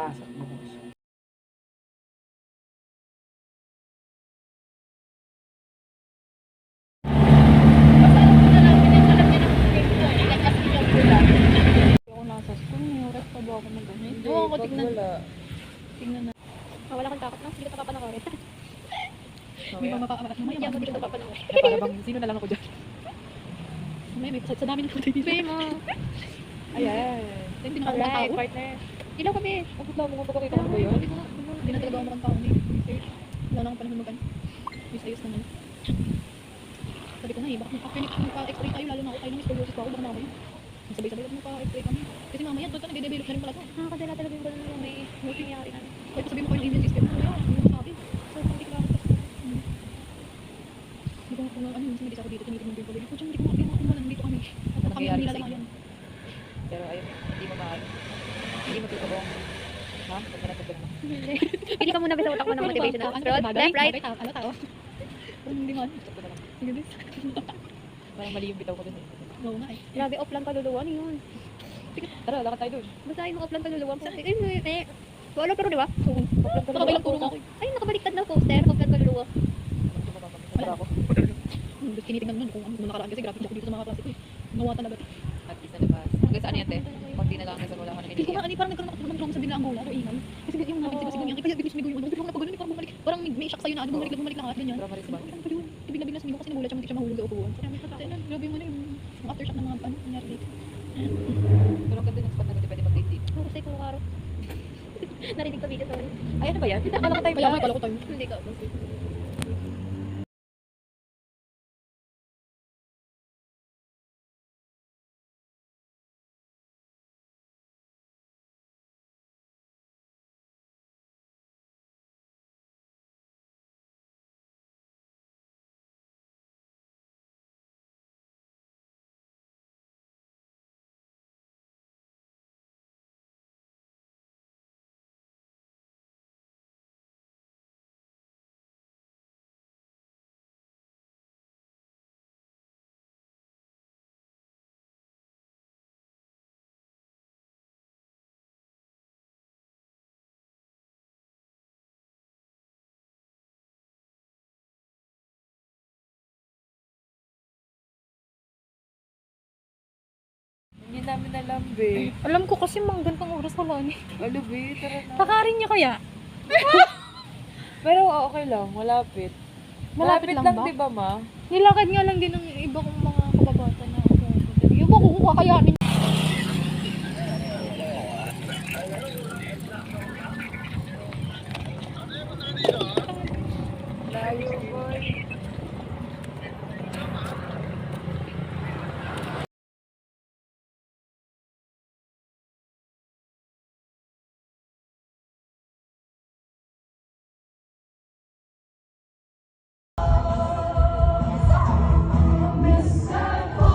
Pasok bukas. Ako nasa school, may oras pa ba ako mag-gamit? Oo, ako tignan. Tignan na. Wala kang takot na, hindi ka papanakarin. Hindi pa mapaamat. Hindi ako dito papanakarin. Para bang, sino na lang ako dyan? May sa dami ng puti dito. Pay mo. Ayan. Hindi na ako Alright, tao. partner. Ilaw kami. Bakit lang mo kapag ikaw ba yun? Hindi na talaga ako mukhang tao ni research. Wala na akong panahon mag-ano. Ayos naman. Sabi ko na baka magpa-x-ray tayo, lalo na ako tayo ng scoliosis pa ako, baka mamaya. Sabay-sabay lang magpa-x-ray kami. Kasi mamaya, doon ka nagde-develop na rin pala ko. Nakakadala talaga yung ganun yung may nangyari na. Kahit sabihin mo ko yung immune system, ano yun? Hindi mo masabi. So, hindi ko nakakita. Hindi ko kung ano, minsan nag-isa ko dito, tinitignan ko yung pagod. Hindi ko makakumulan, dito kami. At kami ang nilalamayan. Pero ayun, hindi mo maano. Hindi mo tutubong. Ha? Huwag ka na tutubong. Pili ka muna sa utak mo ng motivational. Left, right. Ano tao? Hindi man. Sige din. Parang mali yung bitaw ko dun eh. Oo nga eh. Grabe, offline kaluluwa na yun. Sige, tara, lakad tayo dun. Basahin mo offline kaluluwa. Ay, wala pero diba? Oo. Nakabay lang puro sa akin. Ay, nakabaliktad na poster. Offline kaluluwa. Wala ako. Tinitingnan mo kung ano nakaraan kasi grabe ako dito sa mga klase ko eh. Gawa talaga. At isa na ba? Hanggang saan yan, te? Konti na lang kasi wala ka na Hindi ko nga, parang nagkaroon ako naman sa biglang Angola. Ingay. Kasi yung namin sila siguro yan. Kaya bigla sumigaw yung ano. Bigla na pagano, parang bumalik. Parang may shock sa'yo na ano. Bumalik lang ganyan. Pero maris ba? Parang pala yun. Bigla sumigaw kasi nagulat siya, hindi siya mahulog sa upuan. Grabe yung ano yung aftershock ng mga ano nangyari dito. Pero ganda ng spot na pwede mag-date dito. Oo, kasi kung araw. Narinig pa video, sorry. Ay, ano ba yan? Akala ko tayo. Akala ko tayo. Hindi ka. Hindi namin alam, be. Alam ko kasi mga gantong oras wala ni. Ano, be? Tara na. Pakarin niya kaya? Pero okay lang, malapit. Malapit lang lang, ba? di ba, ma? Nilakad nga lang din ng iba kong mga kababata na ako. Yung ba kung kakayanin? Layo, boy. Miss Apple,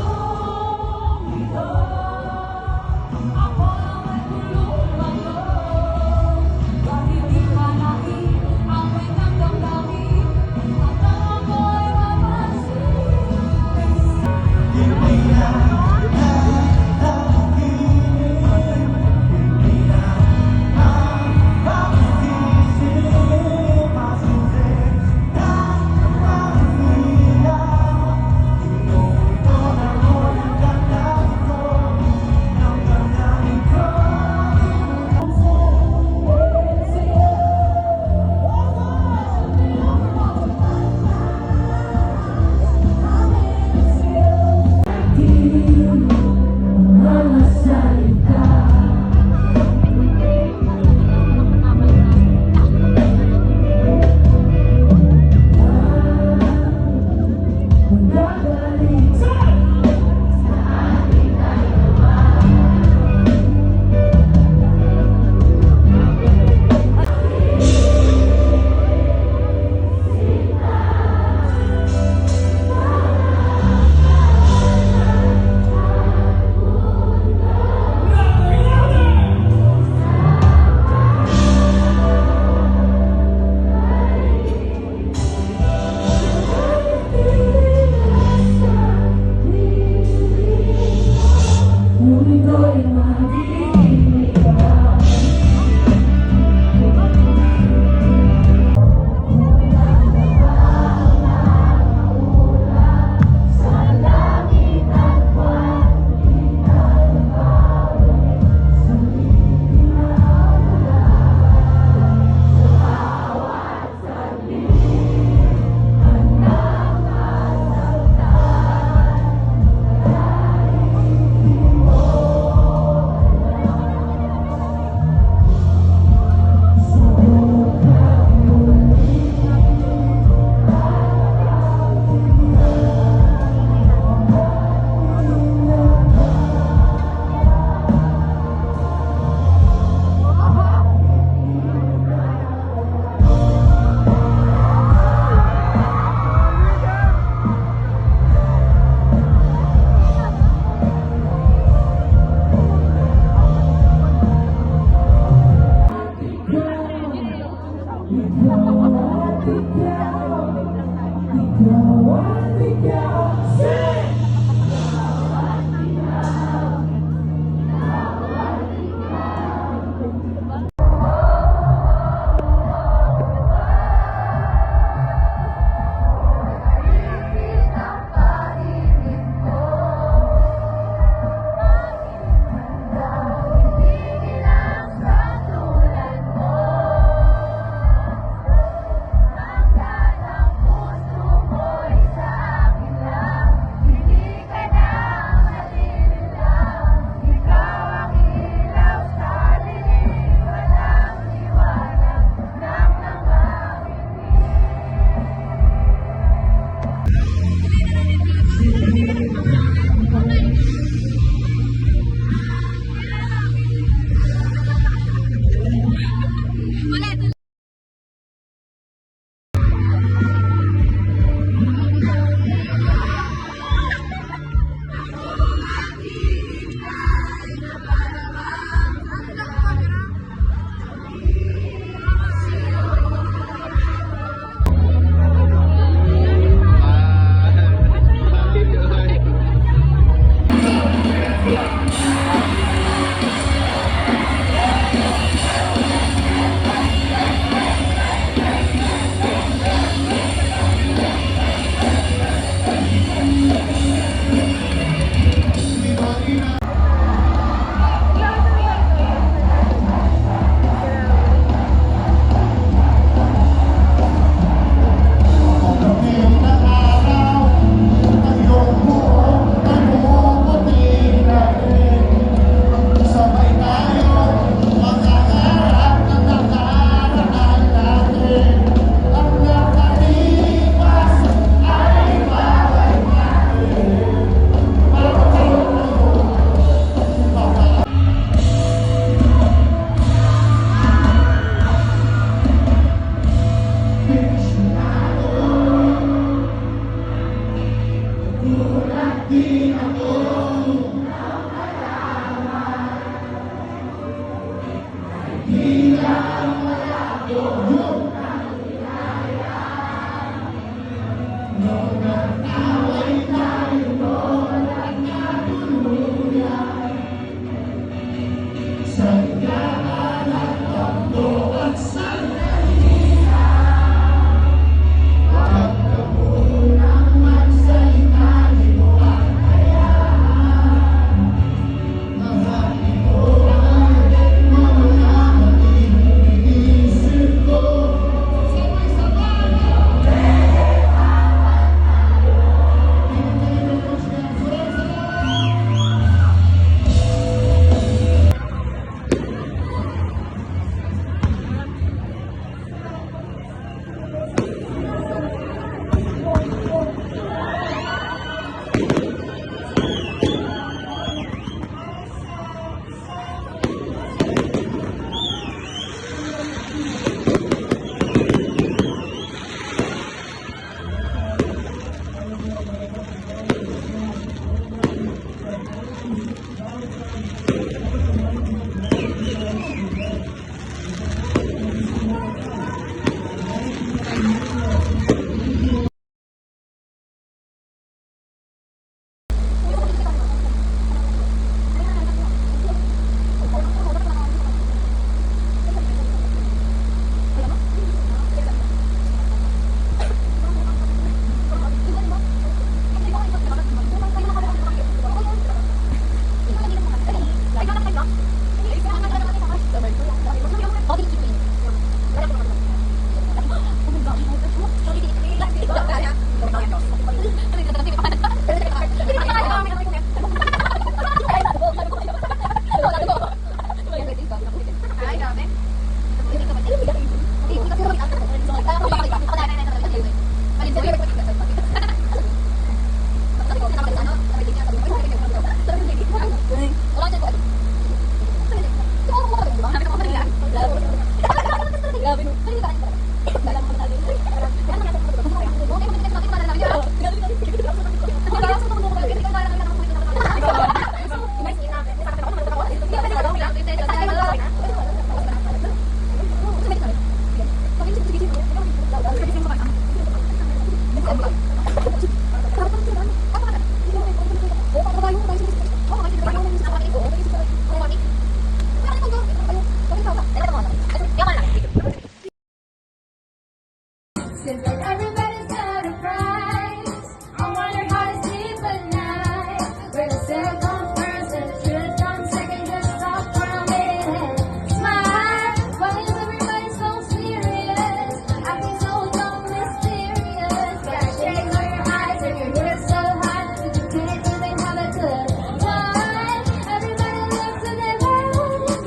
everybody's got a price. I wonder how to sleep at night. Where the cell comes first and the truth comes second. Just stop for a minute and smile. Why is everybody so serious? Acting so dumb, mysterious. Gotta shake all your eyes and your hair so high that you can't even have a good time. Everybody look to the left.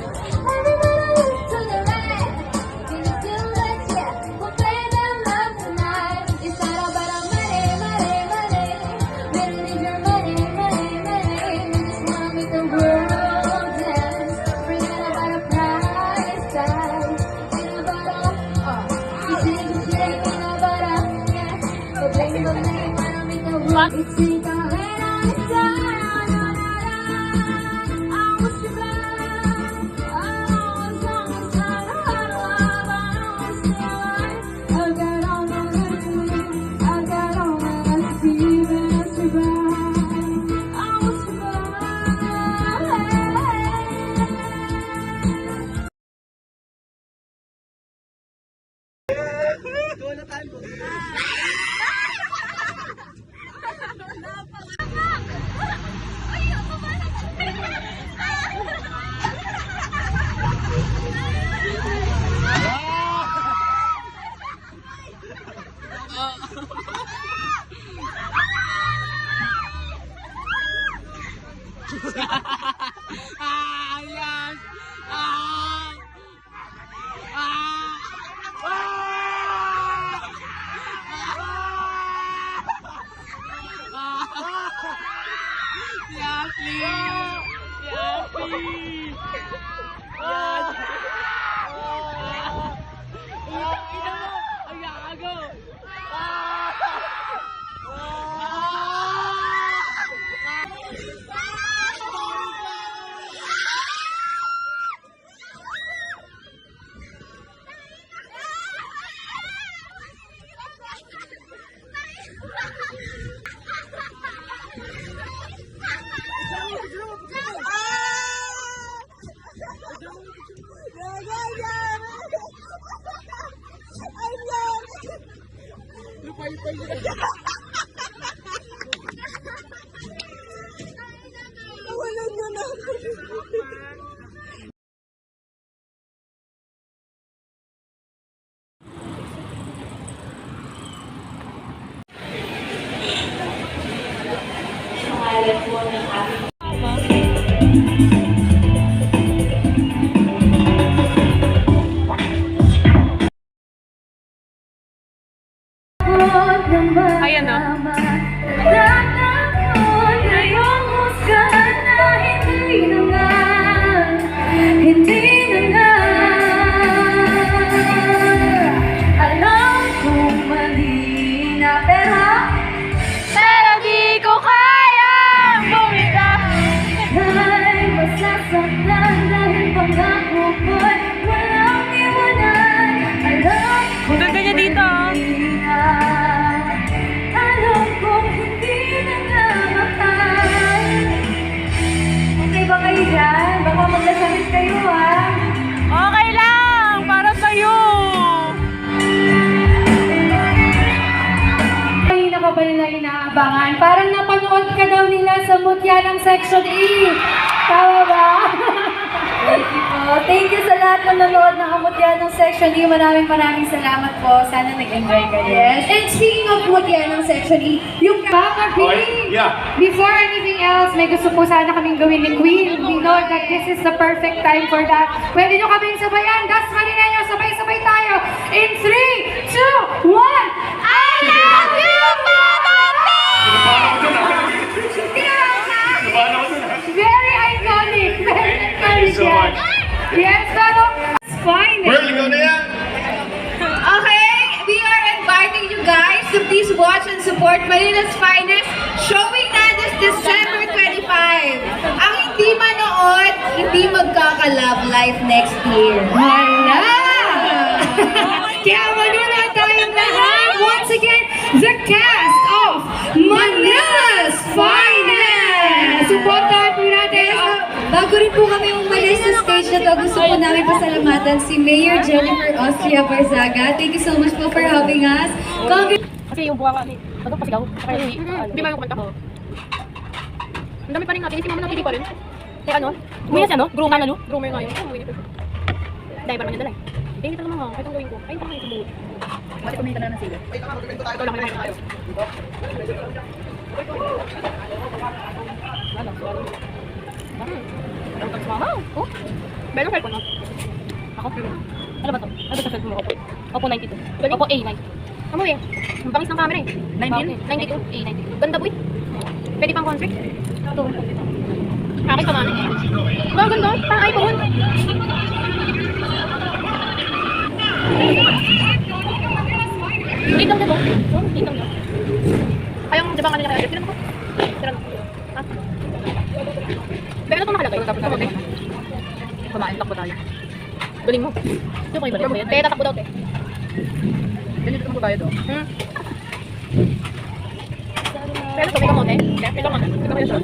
Everybody look to the right. Can you feel that? Yeah, we'll play them love tonight. It's not about our money, money, money. We don't need your money, money, money. We just wanna make the world dance. Forget about a price tag. Ain't about a, you think you ain't about a, yeah. But baby, but baby, wanna make the world. You think I'm head on the side, no, no, no. I was too bad. I was on the side, I got all my money, I got all my feelings to buy. I was too bad. Ayan o. Pero di ko kayang bumitaw. Ay, masasaktan dahil pangako ko'y walang iwanan. Alam ko Ganda niya dito. hindi na. Alam kong hindi na namahal. Okay ba kayo dyan? Baka magkasakit kayo ha. Okay lang! Para sa'yo! Kanina ka ba nila inaabangan? Parang napanood ka daw nila sa mutya ng Section E. Tama ba? Thank you po. Thank you sa lahat na nanood ng mutya ng Section E. Maraming salamat po. Sana nag-enjoy kayo. Yes. And speaking of mutya ng Section E, yung Mama B, before anything else, may gusto po sana kaming gawin ni Queen. We know that this is the perfect time for that. Pwede nyo kaming sabayan. Dasmanin na nyo. Sabay-sabay tayo. In 3, 2, 1. I love you, Mama B! Very iconic. Very iconic so yan. much. Yes, pero it's fine. Pearl, ikaw na yan! Okay, we are inviting you guys to please watch and support Manila's Finest showing na this December 25. Ang hindi manood, hindi magkaka-love life next year. Hala! Kaya manood tayong lahat. Once again, the cast of Manila's Finest! Supportahan po natin. Bago rin po kami umalis sa stage na to, gusto po namin pasalamatan si Mayor Jennifer Austria Barzaga. Thank you so much po for having us. Kasi yung buka kasi, ano pasigaw? Hindi ba yung kumanta? Ang dami pa rin natin, si mama napili pa rin. Kaya ano? Umuwi na siya, no? Groomer na, no? Groomer nga yun. Umuwi na siya. Dahil pa naman yung dala eh. Hindi, hindi talaga mga. Kahit ang gawin ko. Ay, parang ito buo. Bakit kumita na ng sila? Ito lang kaya tayo. Wow! Oh! Meron cellphone mo? Ako? Ano ba to? Ano ba sa cellphone mo? Oppo 92. Oppo A92. Ano eh? Ang bangis ng camera eh. 92? A92. Ganda boy. Pwede pang concert. Ito. Kakit pa man. Wow, ganda. Parang iPhone. Tingnan mo ba? Tingnan mo. Ayong jabang kanila kaya. Tingnan mo ko. Tingnan mo. Ha? Pero ano itong nakalagay? Kamote. Kumain, takbo tayo. Galing mo. Ito kayo balik. Te, tatakbo daw te. Ganito mo tayo doon. Pero ito, may kamote. Ito kamote. Ito kayo siya.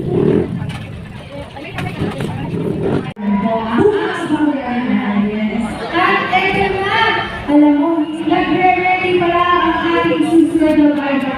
At eto na, alam mo, nagre-ready pala ang ating susunod na live.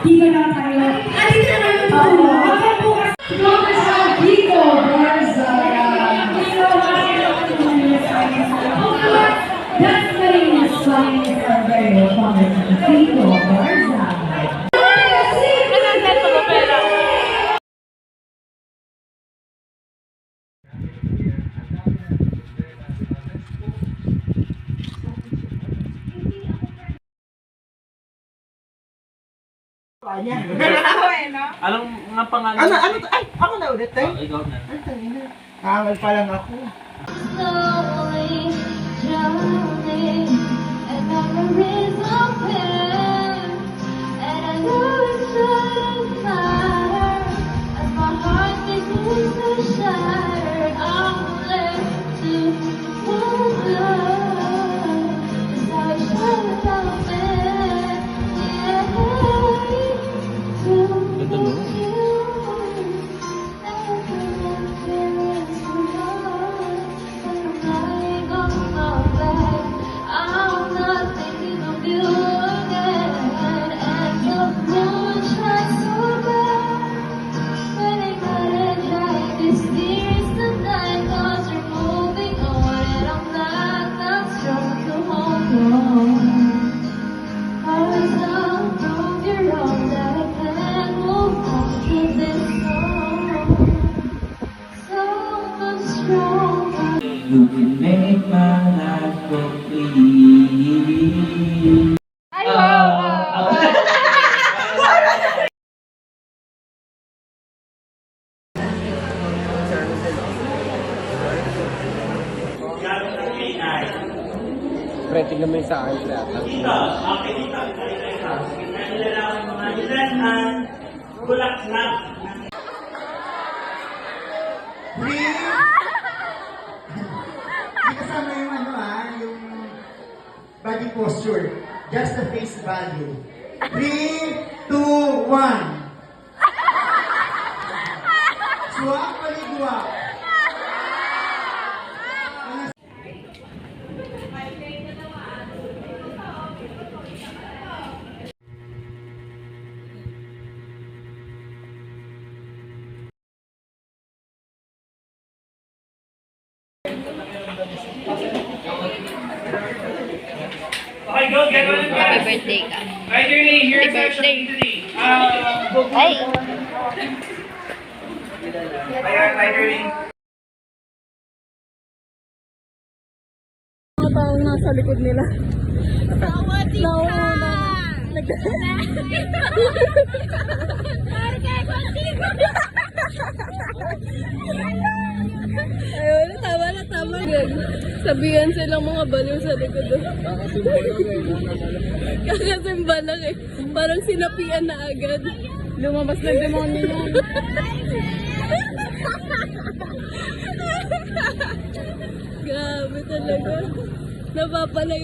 Dito lang tayo. Dito na lang tayo. Professor Vico Barzaga. That's the name of science of very Professor Vico Barzaga. Anong nga pangalan? Ay, ako na ulit eh. Ikaw na. Ay, tangina. Kangal pa lang ako. Slowly drowning and memories of him. And I know it shouldn't matter as my heart begins to shatter. I'm left to wonder. You can make my life complete. Pwede naman sa akin lahat. Hindi kasama yung yung body posture. Just the face value. 3, 2, 1. Swak, paligwak. Okay, go, get on it, guys. Happy birthday ka. Right, Ernie, here's Happy birthday. Hey. Ay! Ayan, right, Ernie. Mga taong nasa likod nila. Nauna. Ayun, tama na. Sabihan silang mga baliw sa likod. Kakasimba lang eh. Parang sinapian na agad. Lumabas ng demonyo yan. Grabe talaga. Napapalay.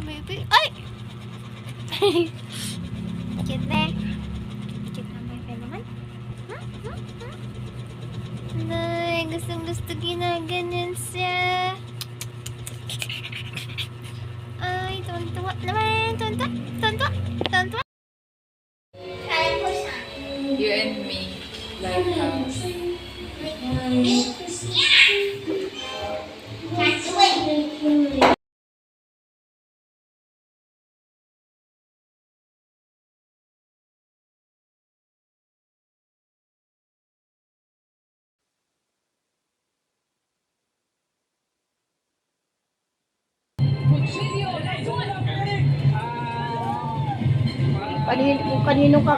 Baby. Ay! Cute na. Cute na baby naman. Nay, gustong-gusto ginaganyan siya. Ay, tuwan-tuwa naman. Tuwan-tuwa. You and me. Lighthouse. Kanino ka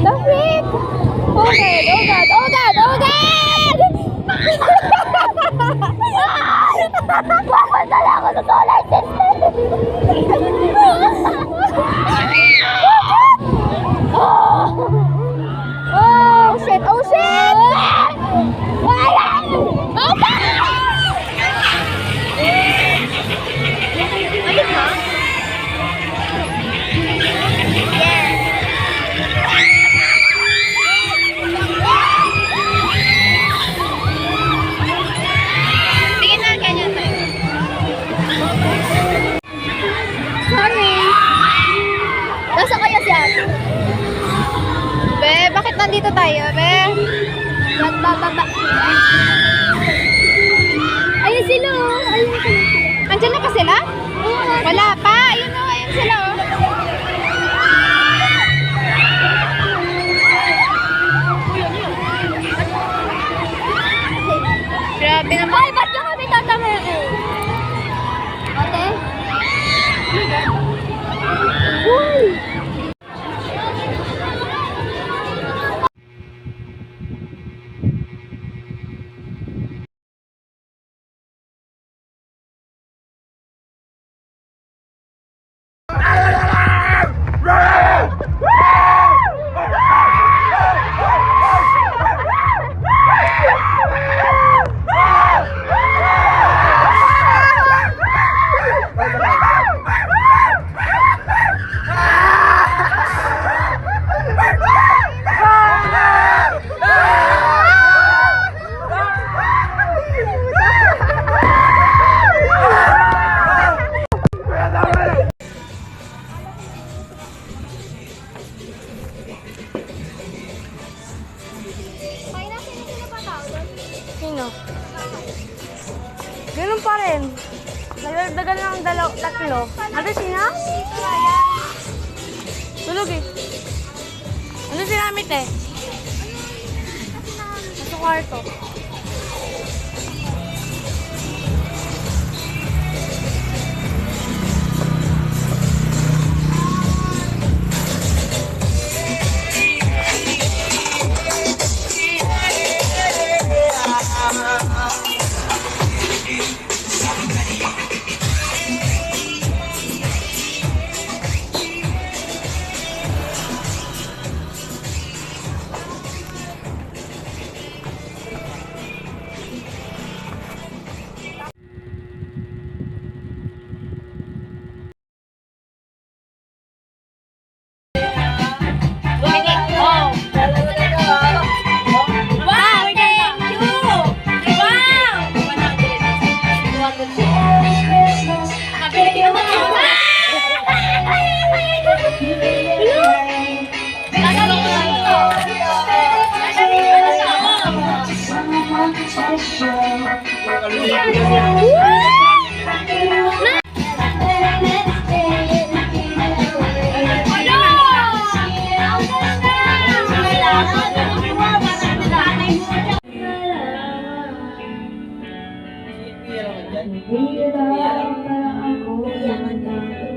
Stop it! Oh God! Pupunta ako sa solar system! Oh shit! Balik mo? Tingin na ganyan tayo. Sorry. Nasa kaya si ate? Be, bakit nandito tayo, be? Ba. Ayun sila, oh. Ayun sila. Andyan na pa sila? Wala pa. Ayun sila, oh. Grabe naman. Ay, ba't yung kami tatamay? Ate? Uy! pa rin. Nagdagdagan lang ang tatlo. Ano sina? Tulog eh. Ano sinamit eh? Nasa kwarto.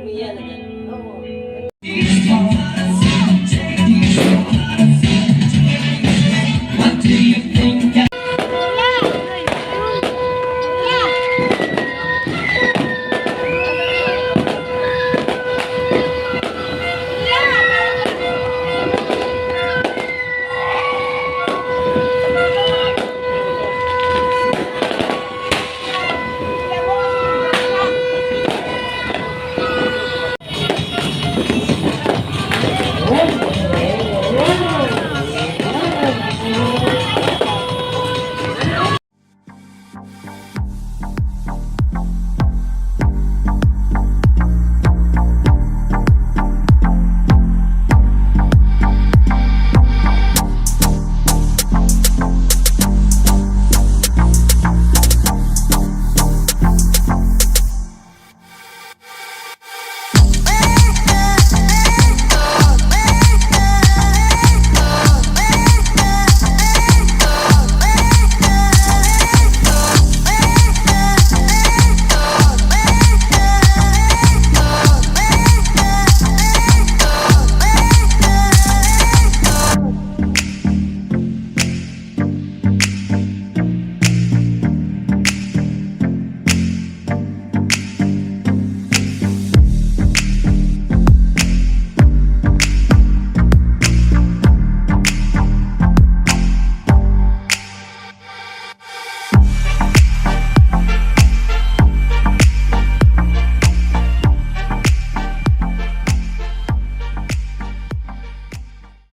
Umiyak na dyan.